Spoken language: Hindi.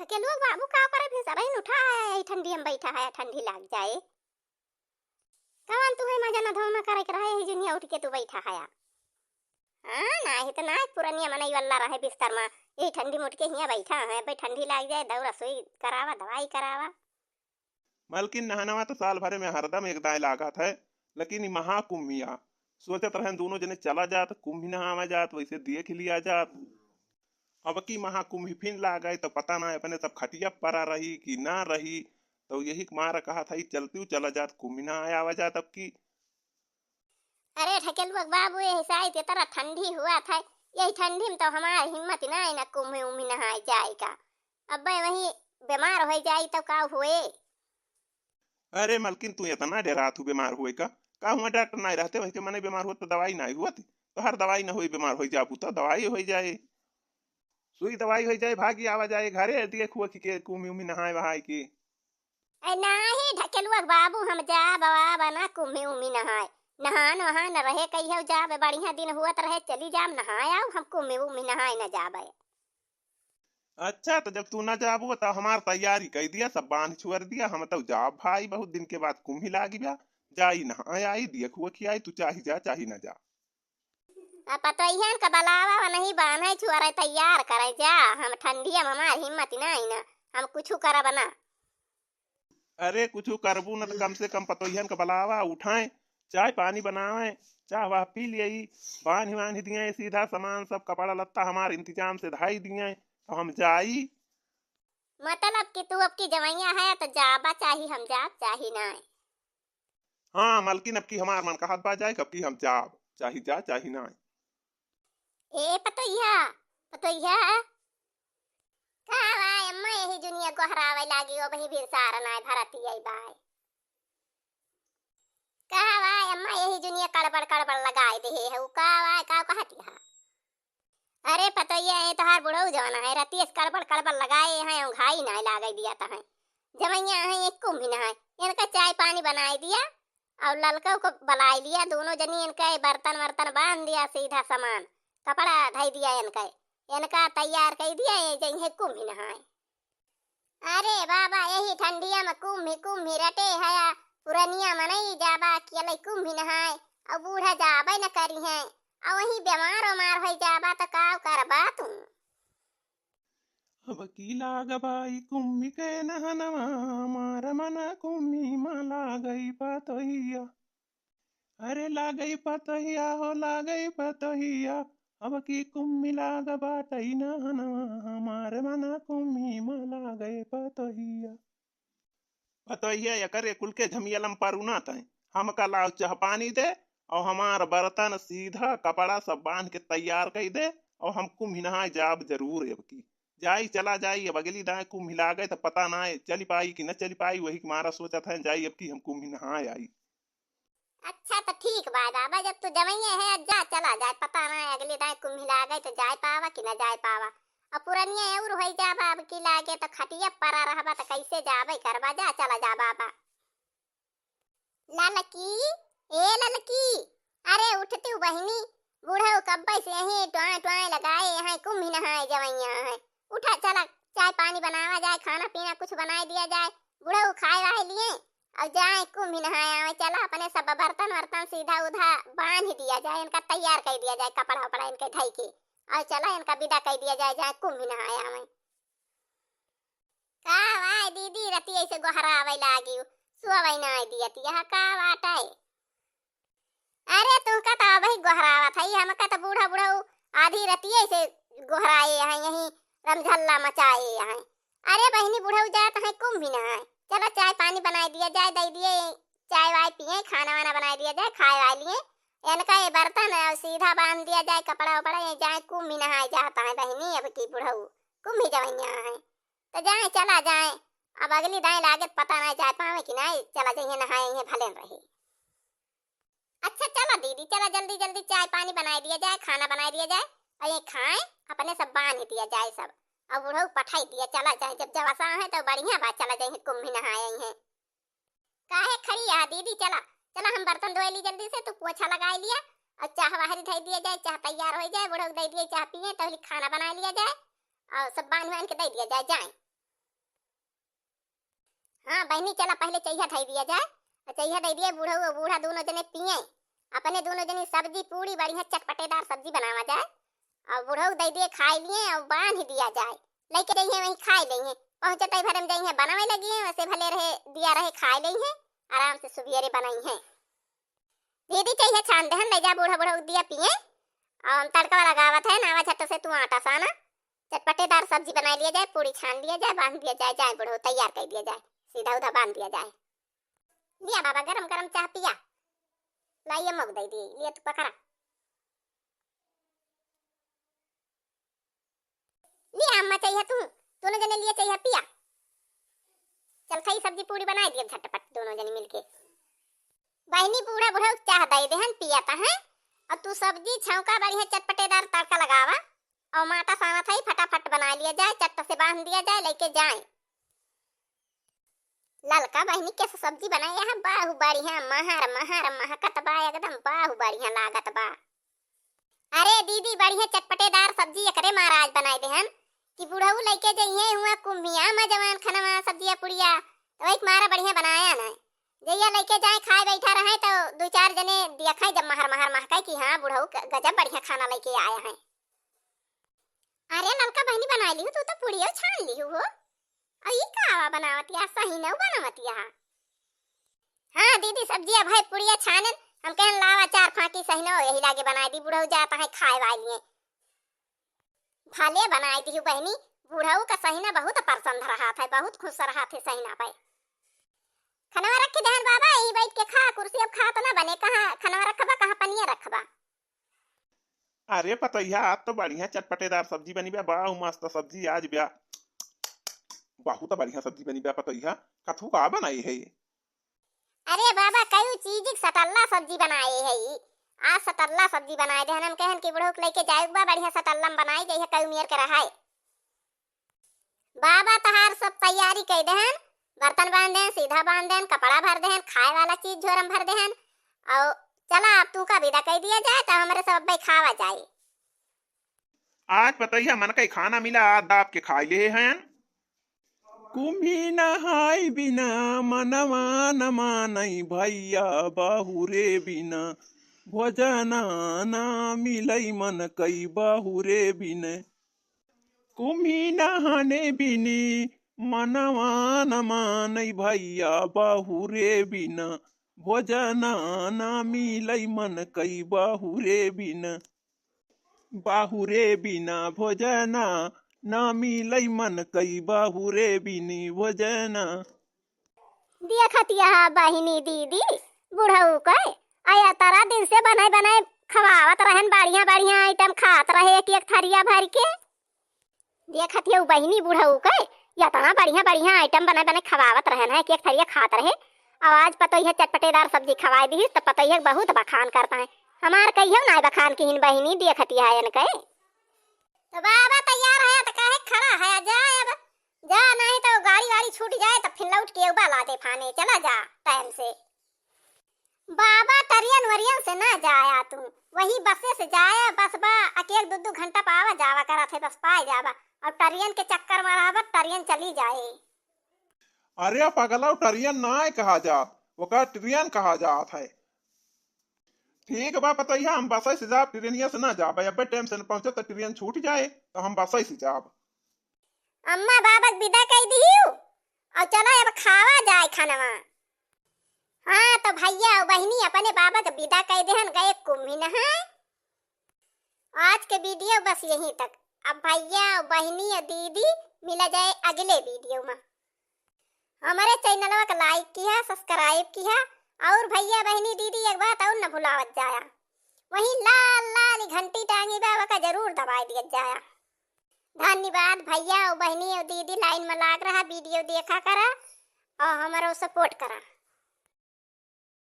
थकेलुआ बाबू का करे फिर सब ही उठा है ठंडी में बैठा है ठंडी लग जाए कवन तू है मजा ना धोना करे के रहे जुनिया उठ के तू बैठा है हां ना ही तो ना पुरानिया मनई वाला रहे बिस्तर में यही ठंडी मुठ के हिया बैठा है भाई ठंडी लग जाए दौरा सुई करावा दवाई करावा। मलकिन नहानवा तो साल भरे में हरदम एक दाए लागत है लेकिन महाकुंभिया सोचत रहे दोनों जने चला जात कुंभ नहावा जात वैसे देख लिया जात। अब की महाकुंभ फिर ला गए तो पता ना अपने सब खटिया परा रही कि ना रही तो यही मारा कहा था चलती चला जात कुंभ नहाया आवा जात अब की। अरे ठकेलुआ बाबू ये शायद ये तरह ठंडी हुआ था यही ठंडी में तो हमारी हिम्मत ना है ना कुंभ उम्मी नहाए जाएगा अब वही बीमार हो जाए तो का हुए। अरे मलकिन तू इतना डरा तू बीमार हुए का हुआ डॉक्टर नहीं रहते वही के मने बीमार हुआ तो दवाई नहीं हुआ थी तो हर दवाई ना हुई बीमार हो जाबू तो दवाई हो जाए सुई दवाई हो जाए भागी आवा जाए घरे देख हुआ कि कुंभ उम्मी नहाए वहाए की। नहीं ढकेलुआ बाबू हम जा बाबा बना कुंभ उम्मी नहाए नहान वहान रहे कहियो जा बढ़िया दिन हुआ रहे चली जाम नहाए आओ हम कुंभ उम्मी नहाए न जाबे। अच्छा तो जब तू ना जाबू तो हमार तैयारी कर दिया सब बांध छुअर दिया हम तो जाब भाई बहुत दिन के बाद कुंभ लागी बा जाई नहाए आई देख हुआ कि आई तू चाही जा चाही ना जा। पतोहियन का बलावा नहीं बांधे छुअर तैयार करे जा हम ठंडिया में हमार हिम्मत नहीं ना हम कुछ करब ना। अरे कुछ करबू न तो कम से कम पतोहियन का बलावा उठाए चाय पानी बनावे चाह वाह पी लिये बांध दिए सीधा सामान सब कपड़ा लत्ता हमार इंतजाम से धाई दिए तो हम जाई। मतलब कि तू अब की जवैया है तो जाबा चाही हम जाब चाही ना। हाँ मलकिन अब की हमार मन कहत बा जाए कब की हम जाब चाही जा चाही ना। ए पतोहिया पतोहिया का भाई अम्मा यही दुनिया गोहरावे लागी ओ बही भी सारा ना भरती आई बाय का भाई अम्मा यही दुनिया कड़बड़ लगाए दे है का भाई का कहती है। अरे पतोहिया ये तो हर बुढ़ऊ जवाना है रतीस कड़बड़ लगाए हैं घाई ना लागे दिया था है जमैया है एक कुंभ ना है इनका चाय पानी बनाई दिया और ललका को बुला लिया दोनों जनी इनका बर्तन वर्तन बांध दिया सीधा सामान कपड़ा धई दिया इनका तैयार कर दिया ये जइहे कुंभ नहाए। अरे बाबा यही ठंडिया में कुंभ रटे है पुरानिया में नहीं जाबा अकेले कुंभ नहाए और बूढ़ा जाबे न करी है और वही बीमार हो जाबा तो का करबा तू। अब की लाग बाई कुम्मी के नहनवा मार मना कुम्मी मा लागई पतोहिया अरे लागई पतोहिया हो लागई पतोहिया अब की कुम्मी लाग बाटई नहनवा हमार मना कुम्मी मा लागई पतोहिया। पतोहिया यकर कुल के झमियलम परुना तय हम का लाव चाह पानी दे और हमार बर्तन सीधा कपड़ा सब बांध के तैयार कर दे और हम कुंभ नहाए जाब जरूर अब की जाई चला जाई अब अगली दाए कुंभ मिला गए तो पता ना है चली पाई कि न चली पाई वही मारा सोचा था जाई अब की हम कुंभ नहाए आई। अच्छा तो ठीक बात बाबा जब तू जमैया है जा चला जाए पता ना है अगली दाए कुंभ मिला गए तो जाए पावा कि न जाए पावा और पुरानिया और हो जाबा अब की लागे तो खटिया परा रहबा तो कैसे जाबे करबा जा चला जा बाबा। ललकी ए ललकी अरे उठती बहनी बूढ़ा कब्बे से यही टोए टोए लगाए यहाँ कुंभ नहाए जवैया है उठा चला चाय पानी बनावा जाए खाना पीना कुछ बना दिया जाए बूढ़ा खाए वाए लिए और जाए कुंभ नहाए आवे चला अपने सब बर्तन वर्तन सीधा उधा बांध दिया जाए इनका तैयार कर दिया जाए कपड़ा वपड़ा इनके ढई के और चला इनका विदा कर दिया जाए जाए कुंभ नहाए आवे। का भाई दीदी रती ऐसे गोहरावे लागी सुअवे ना दियती यह का बात है। अरे तू का तो भाई गोहरावा था हम का तो बूढ़ा बूढ़ा आधी रतिये से गोहराए हैं यही रमझल्ला मचाए हैं। अरे बहनी बूढ़ा जात है कुंभ नहाए चलो चाय पानी बना दिया जाए दे दिए चाय वाय पिए खाना वाना बना दिया जाए खाए वाए लिए इनका ये बर्तन सीधा बांध दिया जाए कपड़ा वपड़ा ये जाए कुंभ नहाए जाता है बहनी अब की बूढ़ा कुंभ जवैया है तो जाए चला जाए अब अगली दाएं लागत पता ना जाए पावे कि नहीं चला जाइए नहाए भले रहे। अच्छा चला दीदी चला जल्दी जल्दी चाय पानी बना दिया जाए खाना बना दिया जाए और ये खाए अपने सब बांध दिया जाए सब अब बूढ़ा पठाई दिया चला जाए जब जवासा है तो बढ़िया बात चला जाए कुंभ नहाए हैं काहे खड़ी है दीदी चला चला हम बर्तन धोए ली जल्दी से तू पोछा लगा लिया और चाह बाहर धई दिया जाए चाह तैयार हो जाए बूढ़ा दे दिए चाह पिए तो खाना बना लिया जाए और सब बांध बांध के दे दिया जाए जाए। हाँ बहनी चला पहले चैया ठाई दिया जाए, चैया दे दिए बूढ़ा और बूढ़ा दोनों जने पिए, अपने दोनों जने सब्जी पूरी बढ़िया चटपटेदार सब्जी बनावा जाए और बूढ़ा दे दिए खाई लिए और बांध ही दिया जाए, लेके जाइए वहीं खाई लेंगे, पहुंचते भरम जाइए बनावे लगी है वैसे भले रहे दिया रहे खाई लेंगे आराम से सुबेरे बनाई है। दीदी चाहिए छान दहन ले जा बूढ़ा बूढ़ा दिया पिए और तड़का लगावत है नावा छट्टो से तू आटा साना चटपटेदार सब्जी बना लिया जाए, पूरी छान लिया जाए, बांध दिया जाए, जाए बूढ़ो तैयार कर दिया जाए, सीधा उधर बांध दिया जाए। लिया बाबा गरम गरम चाह पिया, लाइए मग दे दी लिए तो पकड़ा लिया अम्मा चाहिए तू दोनों जने लिए चाहिए पिया, चल खाई सब्जी पूरी बनाई दिए झटपट दोनों जने मिलके। बहनी बूढ़ा बूढ़ा चाह दे देहन पियाता है और तू सब्जी छौका बढ़िया चटपटेदार तड़का लगावा और माटा साना था ही फटाफट बना लिया जाए, चट्टा से बांध दिया जाए, लेके जाए। ललका बहनी कैसे सब्जी बनाई है बाहु बढ़िया महर महर महकत बा एकदम बाहु बढ़िया लागत बा। अरे दीदी बढ़िया चटपटेदार सब्जी एकरे महाराज बनाए देहन कि बुढ़ऊ लेके जाइए हुआ कुम्भिया में जवान खनवा सब्जिया पुड़िया तो एक मारा बढ़िया बनाया ना जइया लेके जाए खाए बैठा रहे तो दो चार जने देखा जब महर महर महकाई कि हाँ बुढ़ऊ गजब बढ़िया खाना लेके आया है। अरे नलका बहनी बना ली तू तो पुड़िया छान ली हो और ये कावा बनावतिया सही न बनावतिया। हाँ दीदी सब्जी अब है पुड़िया छानन हम कहन लावा चार फाकी सही न यही लागे बनाई दी बुढ़ऊ जाता है खाए वाली भले बनाई दी बहनी बुढ़ऊ का सही न बहुत पसंद रहा था, बहुत खुश रहा थे सही ना पाए। खनवा रखे दहन बाबा यही बैठ के खा, कुर्सी अब खा तो ना बने, कहाँ खनवा रखबा कहाँ पनिया रखबा। अरे पतैया आज तो बढ़िया चटपटेदार सब्जी बनी बा, बड़ा मस्त सब्जी आज ब्या, बहुत बढ़िया सब्जी बनी बा पतैया, कथू का बनाई है ये? अरे बाबा कई चीज सटल्ला सब्जी बनाए है ये, आज सटल्ला सब्जी बनाए दे हम कहन कि बुढ़ऊ लेके जाए बा बढ़िया सटल्ला बनाई जइहे कई उमियर के रहा है। बाबा तहार सब तैयारी कर देहन, बर्तन बांध देहन, सीधा बांध देहन, कपड़ा भर देहन, खाए वाला चीज झोरम भर देहन और चला अब तू का विदा कर दिया जाए तो हमारे सब भाई खावा जाए। आज पतैया मन का खाना मिला आज दाब के खा ले हैं। कुम्भी नहाई बिना मनवा न मानई भैया बाहुरे बिना भोजना ना मिलई मन कई बाहुरे बिना। कुम्भी नहाने बिनी मनवा न मानई भैया बाहुरे बिना भोजना ना मिलई मन कई बाहुरे बिना। बाहुरे बिना भोजना ना मिलई मन कई बाहुरे बिनी भोजना। देखतिया बहिनी दीदी बुढ़ऊ कहे आया तारा दिन से बनाए बनाए खवावत रहन बढ़िया बढ़िया आइटम खात रहे एक एक थरिया भर के। देखतिया बहिनी बुढ़ऊ कहे या तना बढ़िया बढ़िया आइटम बनाए बनाए खवावत रहन है एक एक थरिया खात रहे और आज पतैया चटपटेदार सब्जी खवाई दी तो पतैया बहुत बखान करता है। हमार कहियो ना बखान की बहिनी देखतिया है कहे तो बाबा तैयार है तो कहे खड़ा है जा अब जा नहीं तो गाड़ी वाड़ी छूट जाए तो फिर लौट के उबा लाते फाने चला जा टाइम से। बाबा टरियन वरियन से ना जाया तू वही बसे से जाया बस बा एक दो दो घंटा पावा जावा करा थे बस पाए जावा और टरियन के चक्कर में रहा टरियन चली जाए। अरे पगला टरियन ना कहा जात वो ट्रेन कहा जात है। ठीक बा पतैया हम बस से जाब ट्रेनिया से ना जाब अब टाइम से पहुंचे तो ट्रेन छूट जाए तो हम बस से जाब। अम्मा बाबा विदा कर दियो और चलो अब खावा जाए खानवा। हाँ तो भैया और बहनी अपने बाबा के विदा कर देहन गए कुम्भी नहाए। आज के वीडियो बस यहीं तक, अब भैया और बहनी और दीदी मिला जाए अगले वीडियो में। हमारे चैनल को लाइक किया सब्सक्राइब किया और भैया बहनी दीदी एक बात और न भुलावत जाया वही लाल लाल घंटी टांगी बाबा का जरूर दबाई दिया जाया। धन्यवाद भैया और बहनी और दीदी लाइन में लाग रहा वीडियो देखा करा और हमारा सपोर्ट करा।